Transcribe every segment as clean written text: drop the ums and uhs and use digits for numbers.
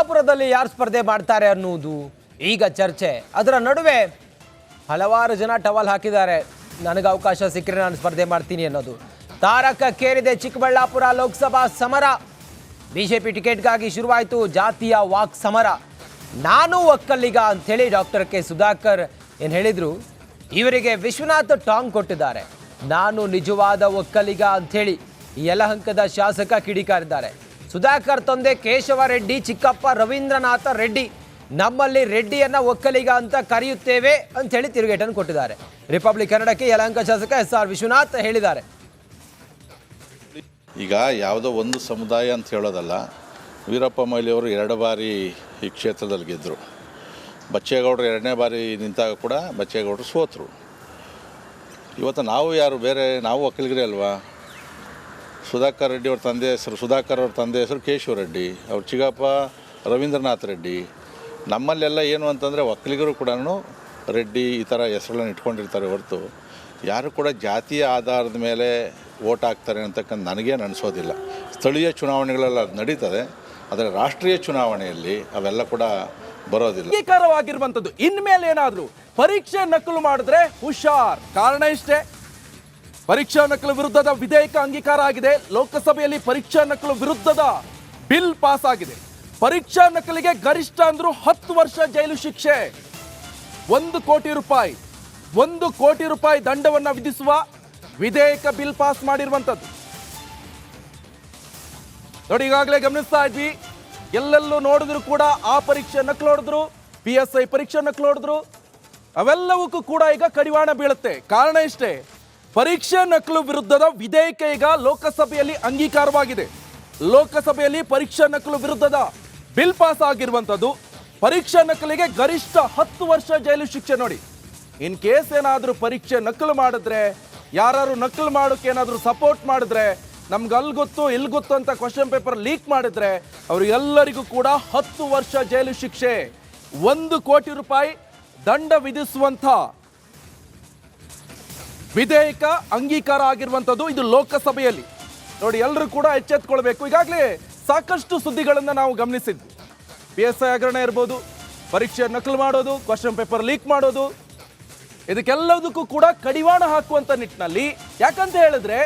ಚಿಕ್ಕಬಳ್ಳಾಪುರದಲ್ಲಿ ಯಾರು ಸ್ಪರ್ಧೆ ಮಾಡ್ತಾರೆ ಅನ್ನೋದು ಈಗ ಚರ್ಚೆ. ಅದರ ನಡುವೆ ಹಲವಾರು ಜನ ಟವಲ್ ಹಾಕಿದ್ದಾರೆ, ನನಗೆ ಅವಕಾಶ ಸಿಕ್ಕರೆ ನಾನು ಸ್ಪರ್ಧೆ ಮಾಡ್ತೀನಿ ಅನ್ನೋದು. ತಾರಕಕ್ಕೇರಿದೆ ಚಿಕ್ಕಬಳ್ಳಾಪುರ ಲೋಕಸಭಾ ಸಮರ. ಬಿಜೆಪಿ ಟಿಕೆಟ್ಗಾಗಿ ಶುರುವಾಯಿತು ಜಾತಿಯ ವಾಕ್ ಸಮರ. ನಾನು ಒಕ್ಕಲಿಗ ಅಂಥೇಳಿ ಡಾಕ್ಟರ್ ಕೆ ಸುಧಾಕರ್ ಏನು ಹೇಳಿದ್ರು, ಇವರಿಗೆ ವಿಶ್ವನಾಥ್ ಟಾಂಗ್ ಕೊಟ್ಟಿದ್ದಾರೆ. ನಾನು ನಿಜವಾದ ಒಕ್ಕಲಿಗ ಅಂಥೇಳಿ ಯಲಹಂಕದ ಶಾಸಕ ಕಿಡಿಕಾರಿದ್ದಾರೆ. ಸುಧಾಕರ್ ತಂದೆ ಕೇಶವ ರೆಡ್ಡಿ, ಚಿಕ್ಕಪ್ಪ ರವೀಂದ್ರನಾಥ ರೆಡ್ಡಿ, ನಮ್ಮಲ್ಲಿ ರೆಡ್ಡಿಯನ್ನ ಒಕ್ಕಲಿಗ ಅಂತ ಕರೆಯುತ್ತೇವೆ ಅಂಥೇಳಿ ತಿರುಗೇಟನ್ನು ಕೊಟ್ಟಿದ್ದಾರೆ. ರಿಪಬ್ಲಿಕ್ ಕನ್ನಡಕ್ಕೆ ಯಲಹಂಕ ಶಾಸಕ SR ವಿಶ್ವನಾಥ್ ಹೇಳಿದ್ದಾರೆ. ಈಗ ಯಾವುದೋ ಒಂದು ಸಮುದಾಯ ಅಂತ ಹೇಳೋದಲ್ಲ. ವೀರಪ್ಪ ಮೊಯ್ಲಿಯವರು 2 ಬಾರಿ ಈ ಕ್ಷೇತ್ರದಲ್ಲಿ ಗೆದ್ದರು. ಬಚ್ಚೇಗೌಡರು 2ನೇ ಬಾರಿ ನಿಂತಾಗ ಕೂಡ ಬಚ್ಚೇಗೌಡರು ಸೋತರು. ಇವತ್ತು ನಾವು ಯಾರು ಬೇರೆ, ನಾವು ಒಕ್ಕಲಿಗರೇ ಅಲ್ವಾ. ಸುಧಾಕರ್ ರೆಡ್ಡಿ ಅವ್ರ ತಂದೆ ಹೆಸರು, ಸುಧಾಕರ್ ಅವ್ರ ತಂದೆ ಹೆಸರು ಕೇಶವ ರೆಡ್ಡಿ, ಅವ್ರ ಚಿಕ್ಕಪ್ಪ ರವೀಂದ್ರನಾಥ್ ರೆಡ್ಡಿ. ನಮ್ಮಲ್ಲೆಲ್ಲ ಏನು ಅಂತಂದರೆ ಒಕ್ಕಲಿಗರು ಕೂಡ ರೆಡ್ಡಿ ಈ ಥರ ಹೆಸರುಗಳನ್ನು ಇಟ್ಕೊಂಡಿರ್ತಾರೆ ಹೊರತು ಯಾರು ಕೂಡ ಜಾತಿಯ ಆಧಾರದ ಮೇಲೆ ವೋಟ್ ಹಾಕ್ತಾರೆ ಅಂತಕ್ಕಂಥ ನನಗೇನು ಅನಿಸೋದಿಲ್ಲ. ಸ್ಥಳೀಯ ಚುನಾವಣೆಗಳೆಲ್ಲ ನಡೀತದೆ, ಆದರೆ ರಾಷ್ಟ್ರೀಯ ಚುನಾವಣೆಯಲ್ಲಿ ಅವೆಲ್ಲ ಕೂಡ ಬರೋದಿಲ್ಲ. ಅಂಗೀಕಾರವಾಗಿರುವಂಥದ್ದು ಇನ್ಮೇಲೆ ಏನಾದರೂ ಪರೀಕ್ಷೆ ನಕಲು ಮಾಡಿದ್ರೆ ಹುಷಾರ್. ಕಾರಣ ಇಷ್ಟೇ, ಪರೀಕ್ಷಾ ನಕಲು ವಿರುದ್ಧದ ವಿಧೇಯಕ ಅಂಗೀಕಾರ ಆಗಿದೆ. ಲೋಕಸಭೆಯಲ್ಲಿ ಪರೀಕ್ಷಾ ನಕಲು ವಿರುದ್ಧದ ಬಿಲ್ ಪಾಸ್ ಆಗಿದೆ. ಪರೀಕ್ಷಾ ನಕಲಿಗೆ ಗರಿಷ್ಠ ಅಂದ್ರೂ 10 ವರ್ಷ ಜೈಲು ಶಿಕ್ಷೆ, 1 ಕೋಟಿ ರೂಪಾಯಿ ದಂಡವನ್ನ ವಿಧಿಸುವ ವಿಧೇಯಕ ಬಿಲ್ ಪಾಸ್ ಮಾಡಿರುವಂತದ್ದು ನೋಡಿ. ಈಗಾಗಲೇ ಗಮನಿಸ್ತಾ ಇದ್ವಿ, ಎಲ್ಲೆಲ್ಲೂ ನೋಡಿದ್ರು ಕೂಡ ಆ ಪರೀಕ್ಷೆ ನಕಲು ಹೊಡೆದ್ರು, PSI ಪರೀಕ್ಷೆ ನಕಲು ಹೊಡೆದ್ರು, ಅವೆಲ್ಲವಕ್ಕೂ ಕೂಡ ಈಗ ಕಡಿವಾಣ ಬೀಳುತ್ತೆ. ಕಾರಣ ಇಷ್ಟೇ, ಪರೀಕ್ಷೆ ನಕಲು ವಿರುದ್ಧದ ವಿಧೇಯಕ ಈಗ ಲೋಕಸಭೆಯಲ್ಲಿ ಅಂಗೀಕಾರವಾಗಿದೆ. ಲೋಕಸಭೆಯಲ್ಲಿ ಪರೀಕ್ಷಾ ನಕಲು ವಿರುದ್ಧದ ಬಿಲ್ ಪಾಸ್ ಆಗಿರುವಂಥದ್ದು. ಪರೀಕ್ಷಾ ನಕಲಿಗೆ ಗರಿಷ್ಠ 10 ವರ್ಷ ಜೈಲು ಶಿಕ್ಷೆ. ನೋಡಿ, ಇನ್ ಕೇಸ್ ಏನಾದರೂ ಪರೀಕ್ಷೆ ನಕಲು ಮಾಡಿದ್ರೆ, ಯಾರು ನಕಲು ಮಾಡೋಕೆ ಏನಾದರೂ ಸಪೋರ್ಟ್ ಮಾಡಿದ್ರೆ, ನಮ್ಗೆ ಅಲ್ಲಿ ಗೊತ್ತು ಇಲ್ಲಿ ಗೊತ್ತು ಅಂತ ಕ್ವಶನ್ ಪೇಪರ್ ಲೀಕ್ ಮಾಡಿದ್ರೆ ಅವರಿಗೆಲ್ಲರಿಗೂ ಕೂಡ 10 ವರ್ಷ ಜೈಲು ಶಿಕ್ಷೆ, 1 ಕೋಟಿ ರೂಪಾಯಿ ದಂಡ ವಿಧಿಸುವಂಥ ವಿಧೇಯಕ ಅಂಗೀಕಾರ ಆಗಿರುವಂಥದ್ದು. ಇದು ಲೋಕಸಭೆಯಲ್ಲಿ ನೋಡಿ, ಎಲ್ಲರೂ ಕೂಡ ಎಚ್ಚೆತ್ತುಕೊಳ್ಬೇಕು. ಈಗಾಗಲೇ ಸಾಕಷ್ಟು ಸುದ್ದಿಗಳನ್ನು ನಾವು ಗಮನಿಸಿದ್ವಿ. PSI ಹಗರಣ ಇರ್ಬೋದು, ಪರೀಕ್ಷೆ ನಕಲು ಮಾಡೋದು, ಕ್ವಶನ್ ಪೇಪರ್ ಲೀಕ್ ಮಾಡೋದು, ಇದಕ್ಕೆಲ್ಲದಕ್ಕೂ ಕೂಡ ಕಡಿವಾಣ ಹಾಕುವಂತ ನಿಟ್ಟಿನಲ್ಲಿ. ಯಾಕಂತ ಹೇಳಿದ್ರೆ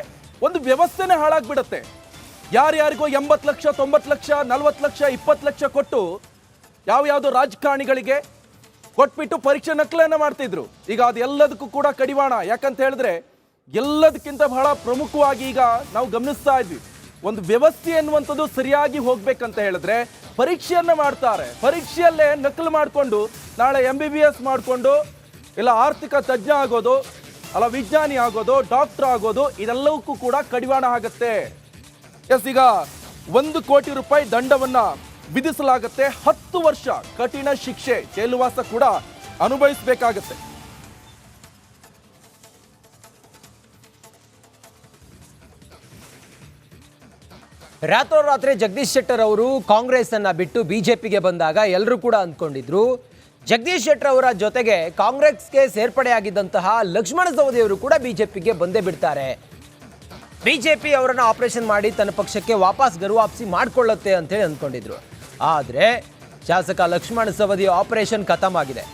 ಒಂದು ವ್ಯವಸ್ಥೆನೇ ಹಾಳಾಗ್ಬಿಡತ್ತೆ. ಯಾರ್ಯಾರಿಗೋ 80 ಲಕ್ಷ, 90 ಲಕ್ಷ, 40 ಲಕ್ಷ, 20 ಲಕ್ಷ ಕೊಟ್ಟು ಯಾವ್ಯಾವುದೋ ರಾಜಕಾರಣಿಗಳಿಗೆ ಕೊಟ್ಬಿಟ್ಟು ಪರೀಕ್ಷೆ ನಕಲನ್ನ ಮಾಡ್ತಿದ್ರು. ಈಗ ಅದೆಲ್ಲದಕ್ಕೂ ಕೂಡ ಕಡಿವಾಣ. ಯಾಕಂತ ಹೇಳಿದ್ರೆ ಎಲ್ಲದಕ್ಕಿಂತ ಬಹಳ ಪ್ರಮುಖವಾಗಿ ಈಗ ನಾವು ಗಮನಿಸ್ತಾ ಇದ್ವಿ, ಒಂದು ವ್ಯವಸ್ಥೆ ಎನ್ನುವಂಥದ್ದು ಸರಿಯಾಗಿ ಹೋಗ್ಬೇಕಂತ ಹೇಳಿದ್ರೆ ಪರೀಕ್ಷೆಯನ್ನ ಮಾಡ್ತಾರೆ. ಪರೀಕ್ಷೆಯಲ್ಲೇ ನಕಲು ಮಾಡಿಕೊಂಡು ನಾಳೆ MBBS ಮಾಡಿಕೊಂಡು ಇಲ್ಲ ಆರ್ಥಿಕ ತಜ್ಞ ಆಗೋದು, ಅಲ್ಲ ವಿಜ್ಞಾನಿ ಆಗೋದು, ಡಾಕ್ಟರ್ ಆಗೋದು, ಇದೆಲ್ಲವಕ್ಕೂ ಕೂಡ ಕಡಿವಾಣ ಆಗುತ್ತೆ. ಈಗ 1 ಕೋಟಿ ರೂಪಾಯಿ ದಂಡವನ್ನ ವಿಧಿಸಲಾಗುತ್ತೆ, 10 ವರ್ಷ ಕಠಿಣ ಶಿಕ್ಷೆ, ಜೈಲುವಾಸ ಕೂಡ ಅನುಭವಿಸಬೇಕಾಗತ್ತೆ. ರಾತ್ರೋರಾತ್ರಿ ಜಗದೀಶ್ ಶೆಟ್ಟರ್ ಅವರು ಕಾಂಗ್ರೆಸ್ ಅನ್ನ ಬಿಟ್ಟು ಬಿಜೆಪಿಗೆ ಬಂದಾಗ ಎಲ್ಲರೂ ಕೂಡ ಅಂದ್ಕೊಂಡಿದ್ರು ಜಗದೀಶ್ ಶೆಟ್ಟರ್ ಅವರ ಜೊತೆಗೆ ಕಾಂಗ್ರೆಸ್ಗೆ ಸೇರ್ಪಡೆಯಾಗಿದ್ದಂತಹ ಲಕ್ಷ್ಮಣ ಸವದಿ ಅವರು ಕೂಡ ಬಿಜೆಪಿಗೆ ಬಂದೇ ಬಿಡ್ತಾರೆ, ಬಿಜೆಪಿ ಅವರನ್ನು ಆಪರೇಷನ್ ಮಾಡಿ ತನ್ನ ಪಕ್ಷಕ್ಕೆ ವಾಪಸ್ ಗರುವಾಪಸಿ ಮಾಡಿಕೊಳ್ಳುತ್ತೆ ಅಂತೇಳಿ ಅಂದ್ಕೊಂಡಿದ್ರು. ಆದರೆ ಶಾಸಕ ಲಕ್ಷ್ಮಣ ಸವದಿ ಆಪರೇಷನ್ ಖತಮ್ ಆಗಿದೆ.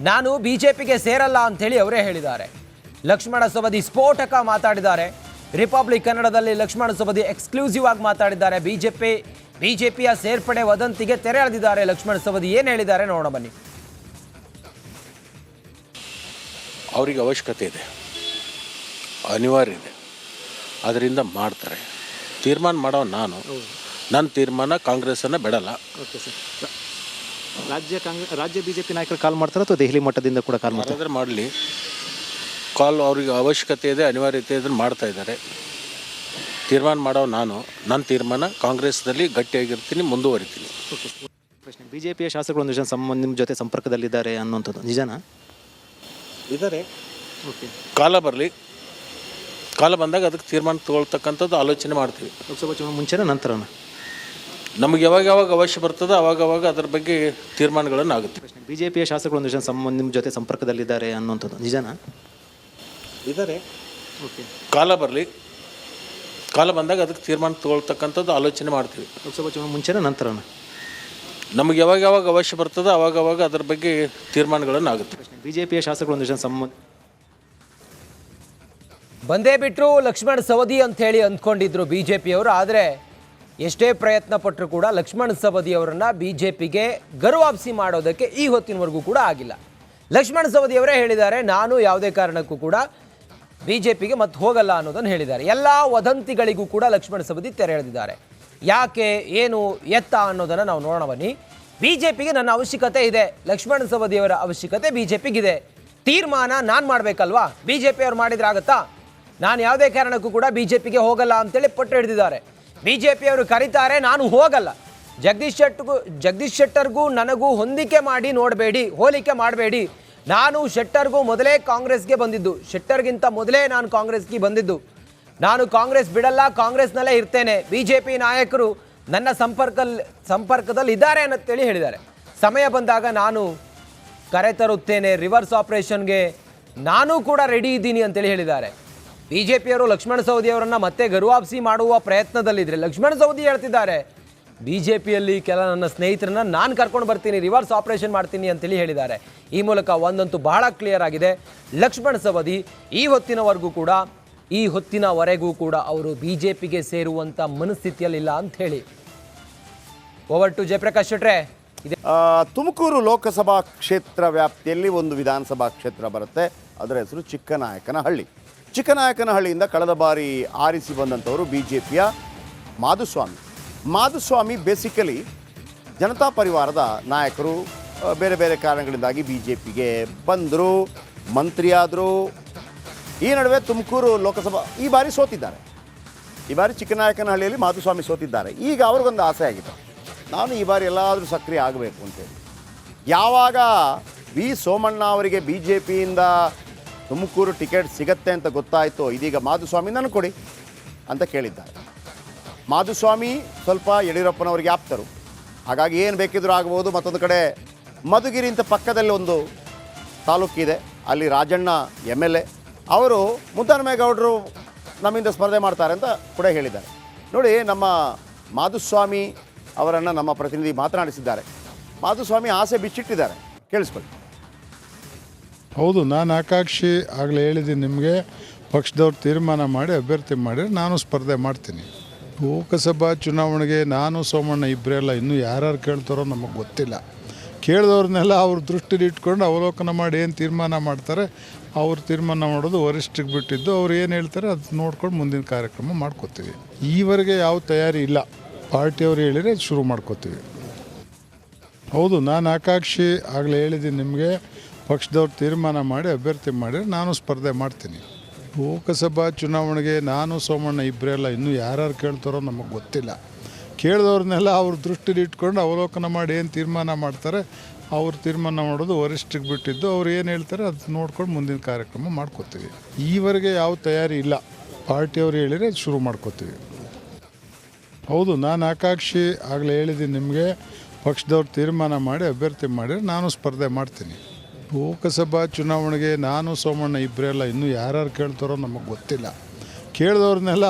ನಾನು ಬಿಜೆಪಿಗೆ ಸೇರಲ್ಲ ಅಂಥೇಳಿ ಅವರೇ ಹೇಳಿದ್ದಾರೆ. ಲಕ್ಷ್ಮಣ ಸವದಿ ಸ್ಫೋಟಕ ಮಾತಾಡಿದ್ದಾರೆ. ರಿಪಬ್ಲಿಕ್ ಕನ್ನಡದಲ್ಲಿ ಲಕ್ಷ್ಮಣ ಸವದಿ ಎಕ್ಸ್ಕ್ಲೂಸಿವ್ ಆಗಿ ಮಾತಾಡಿದ್ದಾರೆ. ಬಿಜೆಪಿಯ ಸೇರ್ಪಡೆ ವದಂತಿಗೆ ತೆರೆ ಎಳೆದಿದ್ದಾರೆ ಲಕ್ಷ್ಮಣ ಸವದಿ. ಏನು ಹೇಳಿದ್ದಾರೆ ನೋಡೋಣ ಬನ್ನಿ. ಅವರಿಗೆ ಅವಶ್ಯಕತೆ ಇದೆ, ಅನಿವಾರ್ಯ ಇದೆ, ಅದರಿಂದ ಮಾಡ್ತಾರೆ. ತೀರ್ಮಾನ ಮಾಡೋ ನಾನು, ನನ್ನ ತೀರ್ಮಾನ ಕಾಂಗ್ರೆಸ್ಸನ್ನು ಬಿಡಲ್ಲ. ಓಕೆ ಸರ್, ರಾಜ್ಯ ಬಿಜೆಪಿ ನಾಯಕರು ಕಾಲ್ ಮಾಡ್ತಾರೆ ಅಥವಾ ದೆಹಲಿ ಮಟ್ಟದಿಂದ ಕೂಡ ಕಾಲ್ ಮಾಡ್ತಾರೆ? ಮಾಡಲಿ, ಕಾಲ್ ಅವ್ರಿಗೆ ಅವಶ್ಯಕತೆ ಇದೆ, ಅನಿವಾರ್ಯತೆ ಇದನ್ನು ಮಾಡ್ತಾ ಇದ್ದಾರೆ. ತೀರ್ಮಾನ ಮಾಡೋ ನಾನು, ನನ್ನ ತೀರ್ಮಾನ ಕಾಂಗ್ರೆಸ್ನಲ್ಲಿ ಗಟ್ಟಿಯಾಗಿರ್ತೀನಿ, ಮುಂದುವರಿತೀನಿ. ಪ್ರಶ್ನೆ, ಬಿಜೆಪಿಯ ಶಾಸಕರು ಒಂದು ನಿಮ್ಮ ಜೊತೆ ಸಂಪರ್ಕದಲ್ಲಿದ್ದಾರೆ ಅನ್ನುವಂಥದ್ದು ನಿಜನಾ? ಇದ್ದಾರೆ. ಓಕೆ, ಕಾಲ ಬರಲಿ, ಕಾಲ ಬಂದಾಗ ಅದಕ್ಕೆ ತೀರ್ಮಾನ ತಗೊಳ್ತಕ್ಕಂಥದ್ದು ಆಲೋಚನೆ ಮಾಡ್ತೀವಿ. ಲೋಕಸಭಾ ಚುನಾವಣೆ ಮುಂಚೆನೇ ನಂತರನ ನಮಗೆ ಯಾವಾಗ ಅವಶ್ಯ ಬರ್ತದೆ ಅವಾಗ ಅದರ ಬಗ್ಗೆ ತೀರ್ಮಾನಗಳನ್ನು ಆಗುತ್ತೆ. ಬಿಜೆಪಿಯ ಶಾಸಕರು ಒಂದು ನಿಮ್ಮ ಜೊತೆ ಸಂಪರ್ಕದಲ್ಲಿದ್ದಾರೆ ಅನ್ನುವಂಥದ್ದು ನಿಜನಾ? ಇದ್ದಾರೆ. ಓಕೆ, ಕಾಲ ಬರಲಿ, ಕಾಲ ಬಂದಾಗ ಅದಕ್ಕೆ ತೀರ್ಮಾನ ತಗೊಳ್ತಕ್ಕಂಥದ್ದು ಆಲೋಚನೆ ಮಾಡ್ತೀವಿ. ಲೋಕಸಭಾ ಚುನಾವಣೆ ಮುಂಚೆನೇ ನಂತರನ ನಮಗೆ ಯಾವಾಗ ಅವಶ್ಯ ಬರ್ತದೋ ಅವಾಗ ಅದ್ರ ಬಗ್ಗೆ ತೀರ್ಮಾನಗಳನ್ನು ಆಗುತ್ತೆ. ಬಿಜೆಪಿಯ ಶಾಸಕರು ಒಂದಿಷ್ಟು ಸಂಬಂಧ ಬಂದೇ ಬಿಟ್ಟರು ಲಕ್ಷ್ಮಣ್ ಸವದಿ ಅಂತ ಹೇಳಿ ಅಂದ್ಕೊಂಡಿದ್ರು ಬಿಜೆಪಿಯವರು. ಆದರೆ ಎಷ್ಟೇ ಪ್ರಯತ್ನ ಪಟ್ಟರು ಕೂಡ ಲಕ್ಷ್ಮಣ್ ಸವದಿ ಅವರನ್ನು ಬಿಜೆಪಿಗೆ ಗರುವಾಪ್ಸಿ ಮಾಡೋದಕ್ಕೆ ಈ ಹೊತ್ತಿನವರೆಗೂ ಕೂಡ ಆಗಿಲ್ಲ. ಲಕ್ಷ್ಮಣ್ ಸವದಿ ಅವರೇ ಹೇಳಿದ್ದಾರೆ, ನಾನು ಯಾವುದೇ ಕಾರಣಕ್ಕೂ ಕೂಡ ಬಿಜೆಪಿಗೆ ಮತ್ತೆ ಹೋಗಲ್ಲ ಅನ್ನೋದನ್ನು ಹೇಳಿದ್ದಾರೆ. ಎಲ್ಲ ವದಂತಿಗಳಿಗೂ ಕೂಡ ಲಕ್ಷ್ಮಣ್ ಸವದಿ ತೆರೆ ಎಳೆದಿದ್ದಾರೆ. ಯಾಕೆ, ಏನು, ಎತ್ತ ಅನ್ನೋದನ್ನು ನಾವು ನೋಡೋಣ ಬನ್ನಿ. ಬಿಜೆಪಿಗೆ ನನ್ನ ಅವಶ್ಯಕತೆ ಇದೆ, ಲಕ್ಷ್ಮಣ್ ಸವದಿಯವರ ಅವಶ್ಯಕತೆ ಬಿಜೆಪಿಗಿದೆ. ತೀರ್ಮಾನ ನಾನು ಮಾಡಬೇಕಲ್ವಾ, ಬಿಜೆಪಿ ಅವ್ರು ಮಾಡಿದ್ರೆ ಆಗುತ್ತಾ? ನಾನು ಯಾವುದೇ ಕಾರಣಕ್ಕೂ ಕೂಡ ಬಿಜೆಪಿಗೆ ಹೋಗಲ್ಲ ಅಂತೇಳಿ ಪಟ್ಟು ಹಿಡಿದಿದ್ದಾರೆ. ಬಿಜೆಪಿಯವರು ಕರೀತಾರೆ, ನಾನು ಹೋಗಲ್ಲ. ಜಗದೀಶ್ ಶೆಟ್ಟರ್ಗೂ ನನಗೂ ಹೊಂದಿಕೆ ಮಾಡಿ ನೋಡಬೇಡಿ, ಹೋಲಿಕೆ ಮಾಡಬೇಡಿ. ನಾನು ಶೆಟ್ಟರ್ಗೂ ಮೊದಲೇ ಕಾಂಗ್ರೆಸ್ಗೆ ಬಂದಿದ್ದು, ಶೆಟ್ಟರ್ಗಿಂತ ಮೊದಲೇ ನಾನು ಕಾಂಗ್ರೆಸ್ಗೆ ಬಂದಿದ್ದು. ನಾನು ಕಾಂಗ್ರೆಸ್ ಬಿಡಲ್ಲ, ಕಾಂಗ್ರೆಸ್ನಲ್ಲೇ ಇರ್ತೇನೆ. ಬಿಜೆಪಿ ನಾಯಕರು ನನ್ನ ಸಂಪರ್ಕದಲ್ಲಿ ಇದ್ದಾರೆ ಅನ್ನತ್ತೇಳಿ ಹೇಳಿದ್ದಾರೆ. ಸಮಯ ಬಂದಾಗ ನಾನು ಕರೆ ತರುತ್ತೇನೆ, ರಿವರ್ಸ್ ಆಪರೇಷನ್ಗೆ ನಾನು ಕೂಡ ರೆಡಿ ಇದ್ದೀನಿ ಅಂತೇಳಿ ಹೇಳಿದ್ದಾರೆ. ಬಿಜೆಪಿಯವರು ಲಕ್ಷ್ಮಣ ಸವದಿ ಅವರನ್ನು ಮತ್ತೆ ಗರುವಾಪ್ಸಿ ಮಾಡುವ ಪ್ರಯತ್ನದಲ್ಲಿದ್ದರೆ ಲಕ್ಷ್ಮಣ ಸವದಿ ಹೇಳ್ತಿದ್ದಾರೆ, ಬಿಜೆಪಿಯಲ್ಲಿ ಕೆಲ ನನ್ನ ಸ್ನೇಹಿತರನ್ನ ನಾನು ಕರ್ಕೊಂಡು ಬರ್ತೀನಿ, ರಿವರ್ಸ್ ಆಪರೇಷನ್ ಮಾಡ್ತೀನಿ ಅಂತೇಳಿ ಹೇಳಿದ್ದಾರೆ. ಈ ಮೂಲಕ ಒಂದಂತೂ ಬಹಳ ಕ್ಲಿಯರ್ ಆಗಿದೆ, ಲಕ್ಷ್ಮಣ ಸವದಿ ಈ ಹೊತ್ತಿನವರೆಗೂ ಕೂಡ ಅವರು ಬಿಜೆಪಿಗೆ ಸೇರುವಂಥ ಮನಸ್ಥಿತಿಯಲ್ಲಿಲ್ಲ ಅಂತ ಹೇಳಿ. ಓವರ್ ಟು ಜಯಪ್ರಕಾಶ್ ಶೆಟ್ರೆ. ತುಮಕೂರು ಲೋಕಸಭಾ ಕ್ಷೇತ್ರ ವ್ಯಾಪ್ತಿಯಲ್ಲಿ ಒಂದು ವಿಧಾನಸಭಾ ಕ್ಷೇತ್ರ ಬರುತ್ತೆ. ಅದರ ಹೆಸರು ಚಿಕ್ಕನಾಯಕನಹಳ್ಳಿ. ಚಿಕ್ಕನಾಯಕನಹಳ್ಳಿಯಿಂದ ಕಳೆದ ಬಾರಿ ಆರಿಸಿ ಬಂದಂಥವರು BJPಯ ಮಾಧುಸ್ವಾಮಿ ಬೇಸಿಕಲಿ ಜನತಾ ಪರಿವಾರದ ನಾಯಕರು. ಬೇರೆ ಬೇರೆ ಕಾರಣಗಳಿಂದಾಗಿ BJPಗೆ ಬಂದರು, ಮಂತ್ರಿಯಾದರು. ಈ ನಡುವೆ ತುಮಕೂರು ಲೋಕಸಭಾ ಈ ಬಾರಿ ಸೋತಿದ್ದಾರೆ. ಈ ಬಾರಿ ಚಿಕ್ಕನಾಯಕನಹಳ್ಳಿಯಲ್ಲಿ ಮಾಧುಸ್ವಾಮಿ ಸೋತಿದ್ದಾರೆ. ಈಗ ಅವ್ರಿಗೊಂದು ಆಸೆ ಆಗಿದೆ, ನಾನು ಈ ಬಾರಿ ಎಲ್ಲಾದರೂ ಸಕ್ರಿಯ ಆಗಬೇಕು ಅಂತೇಳಿ. ಯಾವಾಗ ವಿ ಸೋಮಣ್ಣ ಅವರಿಗೆ BJPಯಿಂದ ತುಮಕೂರು ಟಿಕೆಟ್ ಸಿಗತ್ತೆ ಅಂತ ಗೊತ್ತಾಯಿತು, ಇದೀಗ ಮಾಧುಸ್ವಾಮಿ ನನಗೆ ಕೊಡಿ ಅಂತ ಕೇಳಿದ್ದಾರೆ. ಮಾಧುಸ್ವಾಮಿ ಸ್ವಲ್ಪ ಯಡಿಯೂರಪ್ಪನವರಿಗೆ ಆಪ್ತರು, ಹಾಗಾಗಿ ಏನು ಬೇಕಿದ್ರೂ ಆಗ್ಬೋದು. ಮತ್ತೊಂದು ಕಡೆ ಮಧುಗಿರಿ ಅಂತ ಪಕ್ಕದಲ್ಲಿ ಒಂದು ತಾಲೂಕಿದೆ, ಅಲ್ಲಿ ರಾಜಣ್ಣ MLA ಅವರು ಮುದ್ದಹನುಮೇಗೌಡರು ನಮ್ಮಿಂದ ಸ್ಪರ್ಧೆ ಮಾಡ್ತಾರೆ ಅಂತ ಕೂಡ ಹೇಳಿದ್ದಾರೆ. ನೋಡಿ, ನಮ್ಮ ಮಾಧುಸ್ವಾಮಿ ಅವರನ್ನು ನಮ್ಮ ಪ್ರತಿನಿಧಿ ಮಾತನಾಡಿಸಿದ್ದಾರೆ. ಮಾಧುಸ್ವಾಮಿ ಆಸೆ ಬಿಚ್ಚಿಟ್ಟಿದ್ದಾರೆ, ಕೇಳಿಸ್ಕೊಳ್ಳಿ. ಹೌದು, ನಾನು ಆಕಾಂಕ್ಷಿ ಆಗಲೇ ಹೇಳಿದ್ದೀನಿ ನಿಮಗೆ. ಪಕ್ಷದವ್ರು ತೀರ್ಮಾನ ಮಾಡಿ ಅಭ್ಯರ್ಥಿ ಮಾಡಿ ನಾನು ಸ್ಪರ್ಧೆ ಮಾಡ್ತೀನಿ. ಲೋಕಸಭಾ ಚುನಾವಣೆಗೆ ನಾನು ಸೋಮಣ್ಣ ಇಬ್ಬರೆಲ್ಲ ಇನ್ನೂ ಯಾರ್ಯಾರು ಕೇಳ್ತಾರೋ ನಮಗೆ ಗೊತ್ತಿಲ್ಲ. ಕೇಳಿದವ್ರನ್ನೆಲ್ಲ ಅವ್ರ ದೃಷ್ಟಿಲಿ ಇಟ್ಕೊಂಡು ಅವಲೋಕನ ಮಾಡಿ ಏನು ತೀರ್ಮಾನ ಮಾಡ್ತಾರೆ, ಅವ್ರು ತೀರ್ಮಾನ ಮಾಡೋದು ವರಿಷ್ಠರಿಗೆ ಬಿಟ್ಟಿದ್ದು. ಅವ್ರು ಏನು ಹೇಳ್ತಾರೆ ಅದು ನೋಡ್ಕೊಂಡು ಮುಂದಿನ ಕಾರ್ಯಕ್ರಮ ಮಾಡ್ಕೋತೀವಿ. ಈವರೆಗೆ ಯಾವ ತಯಾರಿ ಇಲ್ಲ, ಪಾರ್ಟಿಯವ್ರು ಹೇಳಿದರೆ ಶುರು ಮಾಡ್ಕೋತೀವಿ. ಹೌದು, ನಾನು ಆಕಾಂಕ್ಷಿ ಆಗಲೇ ಹೇಳಿದ್ದೀನಿ ನಿಮಗೆ. ಪಕ್ಷದವ್ರು ತೀರ್ಮಾನ ಮಾಡಿ ಅಭ್ಯರ್ಥಿ ಮಾಡಿ ನಾನು ಸ್ಪರ್ಧೆ ಮಾಡ್ತೀನಿ. ಲೋಕಸಭಾ ಚುನಾವಣೆಗೆ ನಾನು ಸೋಮಣ್ಣ ಇಬ್ಬರೆಲ್ಲ ಇನ್ನೂ ಯಾರ್ಯಾರು ಕೇಳ್ತಾರೋ ನಮಗೆ ಗೊತ್ತಿಲ್ಲ. ಕೇಳಿದವ್ರನ್ನೆಲ್ಲ ಅವ್ರ ದೃಷ್ಟಿಲಿ ಇಟ್ಕೊಂಡು ಅವಲೋಕನ ಮಾಡಿ ಏನು ತೀರ್ಮಾನ ಮಾಡ್ತಾರೆ, ಅವ್ರು ತೀರ್ಮಾನ ಮಾಡೋದು ವರಿಷ್ಠರಿಗೆ ಬಿಟ್ಟಿದ್ದು. ಅವ್ರು ಏನು ಹೇಳ್ತಾರೆ ಅದು ನೋಡ್ಕೊಂಡು ಮುಂದಿನ ಕಾರ್ಯಕ್ರಮ ಮಾಡ್ಕೋತೀವಿ. ಈವರೆಗೆ ಯಾವ ತಯಾರಿ ಇಲ್ಲ, ಪಾರ್ಟಿಯವ್ರು ಹೇಳಿದರೆ ಶುರು ಮಾಡ್ಕೋತೀವಿ. ಹೌದು, ನಾನು ಆಕಾಂಕ್ಷಿ ಆಗಲೇ ಹೇಳಿದ್ದೀನಿ ನಿಮಗೆ. ಪಕ್ಷದವ್ರು ತೀರ್ಮಾನ ಮಾಡಿ ಅಭ್ಯರ್ಥಿ ಮಾಡಿ ನಾನು ಸ್ಪರ್ಧೆ ಮಾಡ್ತೀನಿ. ಲೋಕಸಭಾ ಚುನಾವಣೆಗೆ ನಾನು ಸೋಮಣ್ಣ ಇಬ್ಬರೆಲ್ಲ ಇನ್ನೂ ಯಾರ್ಯಾರು ಕೇಳ್ತಾರೋ ನಮಗೆ ಗೊತ್ತಿಲ್ಲ. ಕೇಳಿದವ್ರನ್ನೆಲ್ಲ